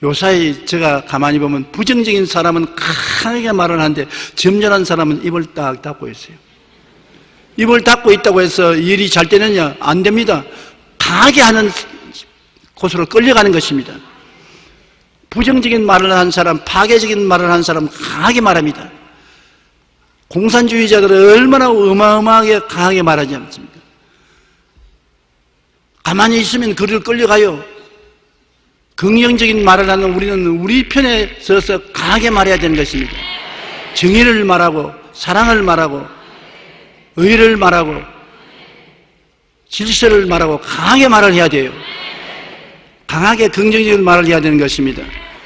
요사이 제가 가만히 보면 부정적인 사람은 강하게 말을 하는데 점잖은 사람은 입을 딱 닫고 있어요. 입을 닫고 있다고 해서 일이 잘 되느냐? 안 됩니다. 강하게 하는 곳으로 끌려가는 것입니다. 부정적인 말을 하는 사람, 파괴적인 말을 하는 사람 강하게 말합니다. 공산주의자들은 얼마나 어마어마하게 강하게 말하지 않습니까? 가만히 있으면 그를 끌려가요. 긍정적인 말을 하는 우리는 우리 편에 서서 강하게 말해야 되는 것입니다. 정의를 말하고 사랑을 말하고 의를 말하고 질서를 말하고 강하게 말을 해야 돼요. 강하게 긍정적인 말을 해야 되는 것입니다.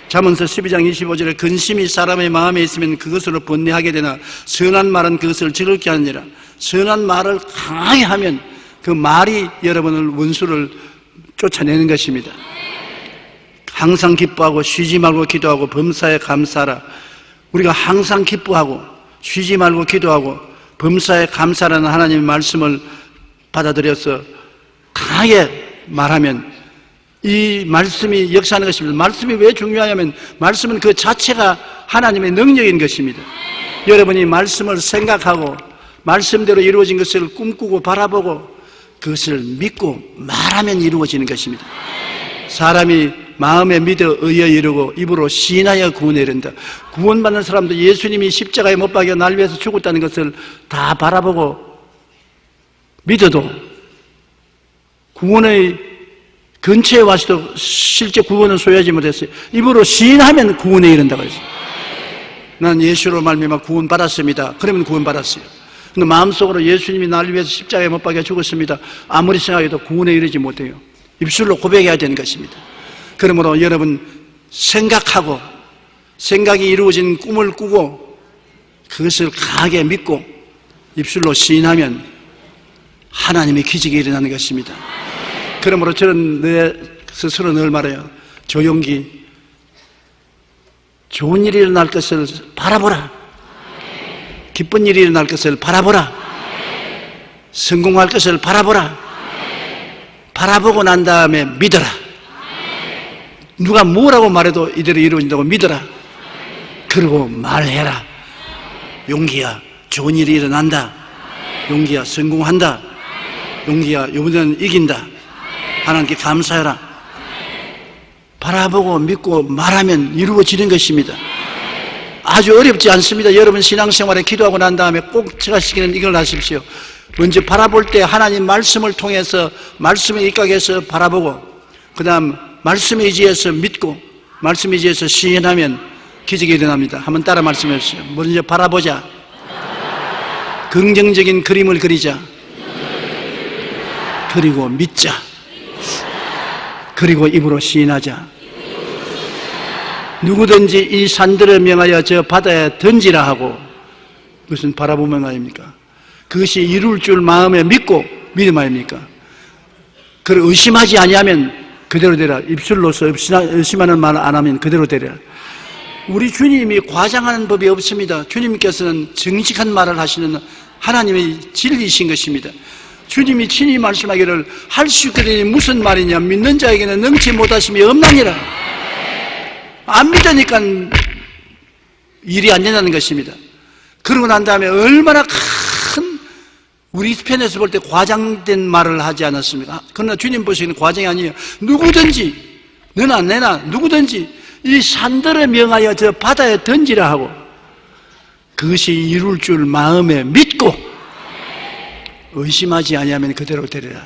잠언서 12장 25절에 근심이 사람의 마음에 있으면 그것으로 번뇌하게 되나 선한 말은 그것을 즐겁게 하느니라. 선한 말을 강하게 하면 그 말이 여러분을 원수를 쫓아내는 것입니다. 항상 기뻐하고 쉬지 말고 기도하고 범사에 감사하라. 우리가 항상 기뻐하고 쉬지 말고 기도하고 범사에 감사라는 하나님의 말씀을 받아들여서 강하게 말하면 이 말씀이 역사하는 것입니다. 말씀이 왜 중요하냐면 말씀은 그 자체가 하나님의 능력인 것입니다. 여러분이 말씀을 생각하고 말씀대로 이루어진 것을 꿈꾸고 바라보고 그것을 믿고 말하면 이루어지는 것입니다. 사람이 마음에 믿어 의에 이르고 입으로 시인하여 구원에 이른다. 구원받는 사람도 예수님이 십자가에 못 박여 날 위해서 죽었다는 것을 다 바라보고 믿어도 구원의 근처에 와서도 실제 구원은 소유하지 못했어요. 입으로 시인하면 구원에 이른다고 했어요. 난 예수로 말미암아 구원 받았습니다. 그러면 구원 받았어요. 근데 마음속으로 예수님이 나를 위해서 십자가에 못 박여 죽었습니다. 아무리 생각해도 구원에 이르지 못해요. 입술로 고백해야 되는 것입니다. 그러므로 여러분 생각하고 생각이 이루어진 꿈을 꾸고 그것을 강하게 믿고 입술로 시인하면 하나님의 기적이 일어나는 것입니다. 그러므로 저는 내 스스로 늘 말해요. 조용기 좋은 일이 일어날 것을 바라보라. 기쁜 일이 일어날 것을 바라보라. 성공할 것을 바라보라. 바라보고 난 다음에 믿어라. 누가 뭐라고 말해도 이대로 이루어진다고 믿어라. 그리고 말해라. 용기야, 좋은 일이 일어난다. 용기야, 성공한다. 용기야, 이번에는 이긴다. 하나님께 감사해라. 바라보고 믿고 말하면 이루어지는 것입니다. 아주 어렵지 않습니다. 여러분 신앙생활에 기도하고 난 다음에 꼭 제가 시키는 이걸 하십시오. 먼저 바라볼 때 하나님 말씀을 통해서 말씀에 입각해서 바라보고 그 다음 말씀에 의지해서 믿고 말씀에 의지해서 시인하면 기적이 일어납니다. 한번 따라 말씀해 주세요. 먼저 바라보자. 긍정적인 그림을 그리자. 그리고 믿자. 그리고 입으로 시인하자. 누구든지 이 산들을 명하여 저 바다에 던지라 하고 그것은 바라보면 아닙니까? 그것이 이룰 줄 마음에 믿고 믿음 아닙니까? 그걸 의심하지 아니하면 그대로 되라. 입술로서 의심하는 말을 안 하면 그대로 되라. 우리 주님이 과장하는 법이 없습니다. 주님께서는 정직한 말을 하시는 하나님의 진리이신 것입니다. 주님이 친히 말씀하기를 할 수 있거든요. 무슨 말이냐? 믿는 자에게는 능치 못하심이 없나니라. 안 믿으니까 일이 안 된다는 것입니다. 그러고 난 다음에 얼마나 큰 우리 편에서 볼 때 과장된 말을 하지 않았습니까? 그러나 주님 보시기에는 과장이 아니에요. 누구든지 너나 내나 누구든지 이 산들을 명하여 저 바다에 던지라 하고 그것이 이룰 줄 마음에 믿고 의심하지 아니하면 그대로 되리라.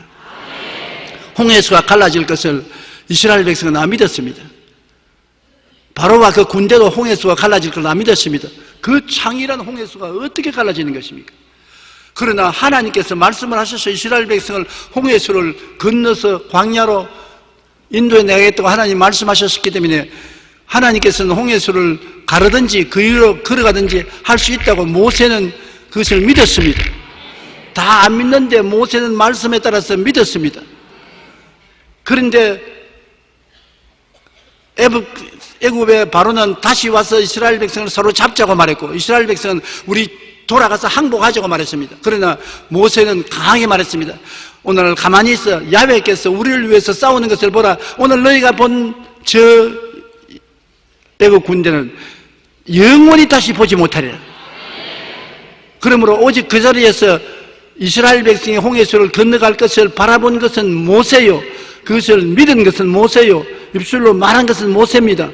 홍해수가 갈라질 것을 이스라엘 백성은 안 믿었습니다. 바로와 그 군대도 홍해수가 갈라질 걸 안 믿었습니다. 그 창이란 홍해수가 어떻게 갈라지는 것입니까? 그러나 하나님께서 말씀을 하셔서 이스라엘 백성을 홍해수를 건너서 광야로 인도에 내겠다고 하나님 말씀하셨기 때문에 하나님께서는 홍해수를 가르든지 그 위로 걸어가든지 할 수 있다고 모세는 그것을 믿었습니다. 다 안 믿는데 모세는 말씀에 따라서 믿었습니다. 그런데 애굽의 바로는 다시 와서 이스라엘 백성을 서로 잡자고 말했고 이스라엘 백성은 우리 돌아가서 항복하자고 말했습니다. 그러나 모세는 강하게 말했습니다. 오늘 가만히 있어. 야훼께서 우리를 위해서 싸우는 것을 보라. 오늘 너희가 본 저 애굽 군대는 영원히 다시 보지 못하리라. 그러므로 오직 그 자리에서 이스라엘 백성이 홍해수를 건너갈 것을 바라본 것은 모세요. 그것을 믿은 것은 모세요. 입술로 말한 것은 모세입니다.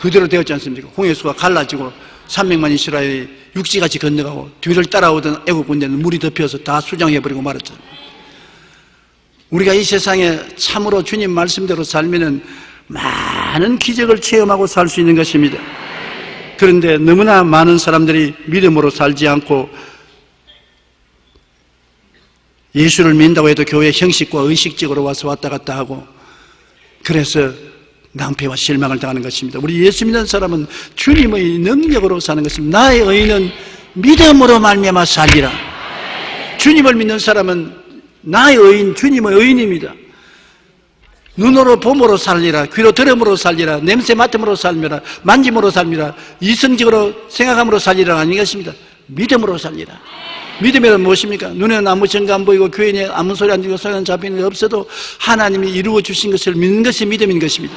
그대로 되었지 않습니까? 홍해수가 갈라지고 300만 이스라엘이 육지같이 건너가고 뒤를 따라오던 애국 군대는 물이 덮여서 다 수장해버리고 말았죠. 우리가 이 세상에 참으로 주님 말씀대로 살면은 많은 기적을 체험하고 살 수 있는 것입니다. 그런데 너무나 많은 사람들이 믿음으로 살지 않고 예수를 믿는다고 해도 교회 형식과 의식적으로 와서 왔다 갔다 하고, 그래서 낭패와 실망을 당하는 것입니다. 우리 예수 믿는 사람은 주님의 능력으로 사는 것입니다. 나의 의인은 믿음으로 말미암아 살리라. 주님을 믿는 사람은 나의 의인, 주님의 의인입니다. 눈으로 봄으로 살리라, 귀로 들음으로 살리라, 냄새 맡음으로 살리라, 만짐으로 살리라, 이성적으로 생각함으로 살리라 아닌 것입니다. 믿음으로 살리라. 믿음이란 무엇입니까? 눈에는 아무 증거 안 보이고 귀에 아무 소리 안 들리고 손에는 잡히는 게 없어도 하나님이 이루어 주신 것을 믿는 것이 믿음인 것입니다.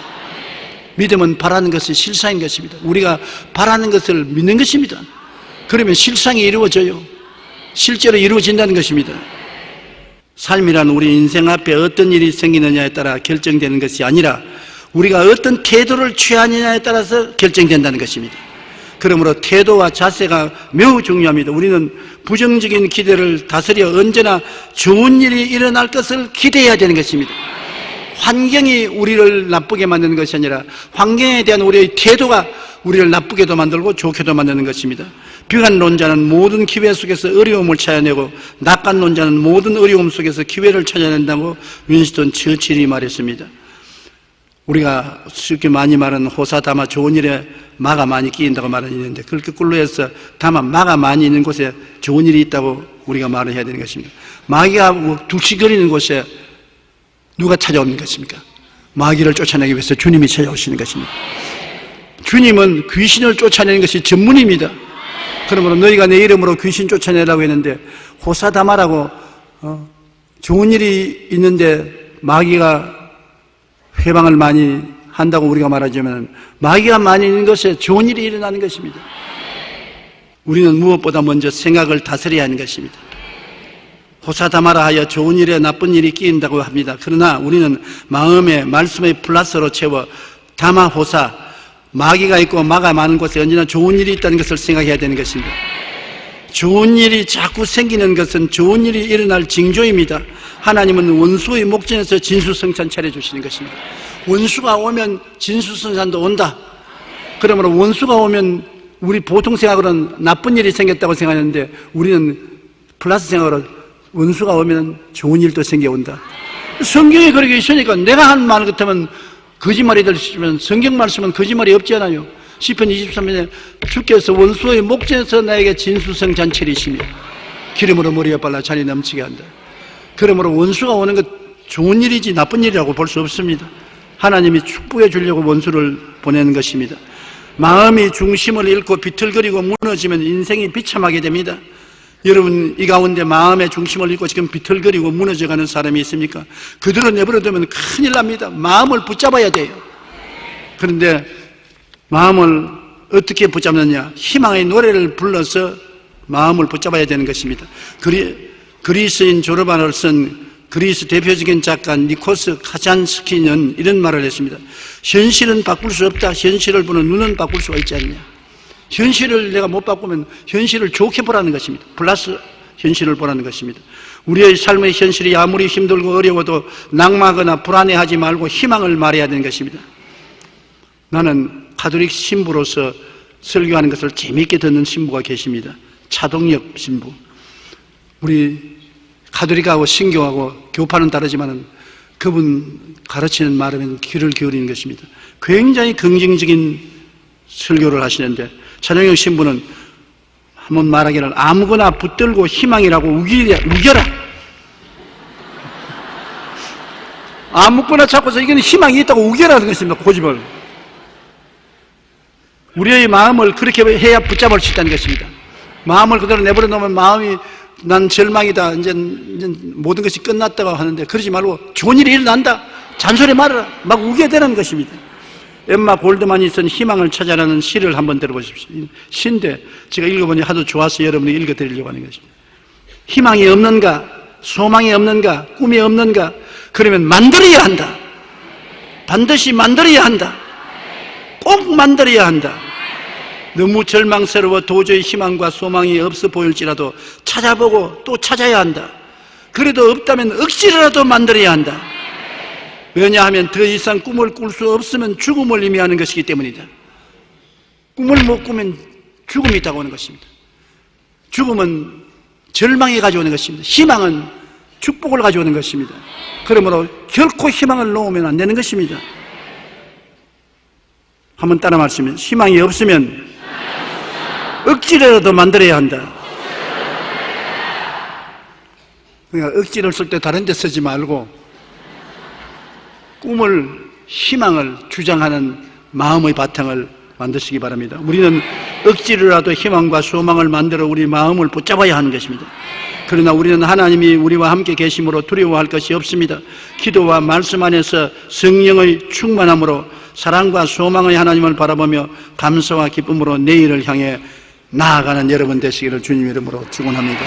믿음은 바라는 것이 실상인 것입니다. 우리가 바라는 것을 믿는 것입니다. 그러면 실상이 이루어져요. 실제로 이루어진다는 것입니다. 삶이란 우리 인생 앞에 어떤 일이 생기느냐에 따라 결정되는 것이 아니라 우리가 어떤 태도를 취하느냐에 따라서 결정된다는 것입니다. 그러므로 태도와 자세가 매우 중요합니다. 우리는 부정적인 기대를 다스려 언제나 좋은 일이 일어날 것을 기대해야 되는 것입니다. 환경이 우리를 나쁘게 만드는 것이 아니라 환경에 대한 우리의 태도가 우리를 나쁘게도 만들고 좋게도 만드는 것입니다. 비관론자는 모든 기회 속에서 어려움을 찾아내고 낙관론자는 모든 어려움 속에서 기회를 찾아낸다고 윈스턴 처칠이 말했습니다. 우리가 쉽게 많이 말하는 호사다마 좋은 일에 마가 많이 끼인다고 말은 있는데, 그렇게 꿀로 해서 다만 마가 많이 있는 곳에 좋은 일이 있다고 우리가 말을 해야 되는 것입니다. 마귀가 둑시거리는 곳에 누가 찾아오는 것입니까? 마귀를 쫓아내기 위해서 주님이 찾아오시는 것입니다. 주님은 귀신을 쫓아내는 것이 전문입니다. 그러므로 너희가 내 이름으로 귀신 쫓아내라고 했는데, 호사다마라고 좋은 일이 있는데 마귀가 회방을 많이 한다고 우리가 말하자면 마귀가 많이 있는 것에 좋은 일이 일어나는 것입니다. 우리는 무엇보다 먼저 생각을 다스려야 하는 것입니다. 호사다마라 하여 좋은 일에 나쁜 일이 끼인다고 합니다. 그러나 우리는 마음에 말씀의 플러스로 채워 다마호사, 마귀가 있고 마가 많은 곳에 언제나 좋은 일이 있다는 것을 생각해야 되는 것입니다. 좋은 일이 자꾸 생기는 것은 좋은 일이 일어날 징조입니다. 하나님은 원수의 목전에서 진수성찬 차려주시는 것입니다. 원수가 오면 진수성찬도 온다. 그러므로 원수가 오면 우리 보통 생각으로는 나쁜 일이 생겼다고 생각하는데, 우리는 플러스 생각으로 원수가 오면 좋은 일도 생겨온다. 성경에 그렇게 있으니까 내가 한 말 같으면 거짓말이 될 수 있지만 성경 말씀은 거짓말이 없지 않아요. 시편 23편에 주께서 원수의 목전에서 나에게 진수성찬 차리시며 기름으로 머리에 발라 잔이 넘치게 한다. 그러므로 원수가 오는 것 좋은 일이지 나쁜 일이라고 볼 수 없습니다. 하나님이 축복해 주려고 원수를 보내는 것입니다. 마음이 중심을 잃고 비틀거리고 무너지면 인생이 비참하게 됩니다. 여러분, 이 가운데 마음의 중심을 잃고 지금 비틀거리고 무너져가는 사람이 있습니까? 그대로 내버려두면 큰일 납니다. 마음을 붙잡아야 돼요. 그런데 마음을 어떻게 붙잡느냐? 희망의 노래를 불러서 마음을 붙잡아야 되는 것입니다. 그리스인 졸업안을 쓴 그리스 대표적인 작가 니코스 카잔스키는 이런 말을 했습니다. 현실은 바꿀 수 없다. 현실을 보는 눈은 바꿀 수가 있지 않느냐. 현실을 내가 못 바꾸면 현실을 좋게 보라는 것입니다. 플러스 현실을 보라는 것입니다. 우리의 삶의 현실이 아무리 힘들고 어려워도 낙마하거나 불안해하지 말고 희망을 말해야 되는 것입니다. 나는 가톨릭 신부로서 설교하는 것을 재미있게 듣는 신부가 계십니다. 차동엽 신부. 우리 가톨릭하고 신교하고 교파는 다르지만 그분 가르치는 말에는 귀를 기울이는 것입니다. 굉장히 긍정적인 설교를 하시는데, 차동엽 신부는 한번 말하기를 아무거나 붙들고 희망이라고 우겨라. 아무거나 잡고서 이건 희망이 있다고 우겨라는 것입니다. 고집을. 우리의 마음을 그렇게 해야 붙잡을 수 있다는 것입니다. 마음을 그대로 내버려 놓으면 마음이 난 절망이다, 이제 모든 것이 끝났다고 하는데, 그러지 말고 좋은 일이 일어난다, 잔소리 말아라, 막 우겨야 되는 것입니다. 엠마 골드만이 쓴 희망을 찾아라는 시를 한번 들어보십시오. 시인데 제가 읽어보니 하도 좋아서 여러분이 읽어드리려고 하는 것입니다. 희망이 없는가, 소망이 없는가, 꿈이 없는가? 그러면 만들어야 한다. 반드시 만들어야 한다. 꼭 만들어야 한다. 너무 절망스러워 도저히 희망과 소망이 없어 보일지라도 찾아보고 또 찾아야 한다. 그래도 없다면 억지로라도 만들어야 한다. 왜냐하면 더 이상 꿈을 꿀 수 없으면 죽음을 의미하는 것이기 때문이다. 꿈을 못 꾸면 죽음이 있다고 하는 것입니다. 죽음은 절망이 가져오는 것입니다. 희망은 축복을 가져오는 것입니다. 그러므로 결코 희망을 놓으면 안 되는 것입니다. 한번 따라 말씀해. 희망이 없으면 억지로라도 만들어야 한다. 그러니까 억지를 쓸 때 다른 데 쓰지 말고 꿈을, 희망을 주장하는 마음의 바탕을 만드시기 바랍니다. 우리는 억지로라도 희망과 소망을 만들어 우리 마음을 붙잡아야 하는 것입니다. 그러나 우리는 하나님이 우리와 함께 계심으로 두려워할 것이 없습니다. 기도와 말씀 안에서 성령의 충만함으로 사랑과 소망의 하나님을 바라보며 감사와 기쁨으로 내일을 향해 나아가는 여러분 되시기를 주님 이름으로 축원합니다.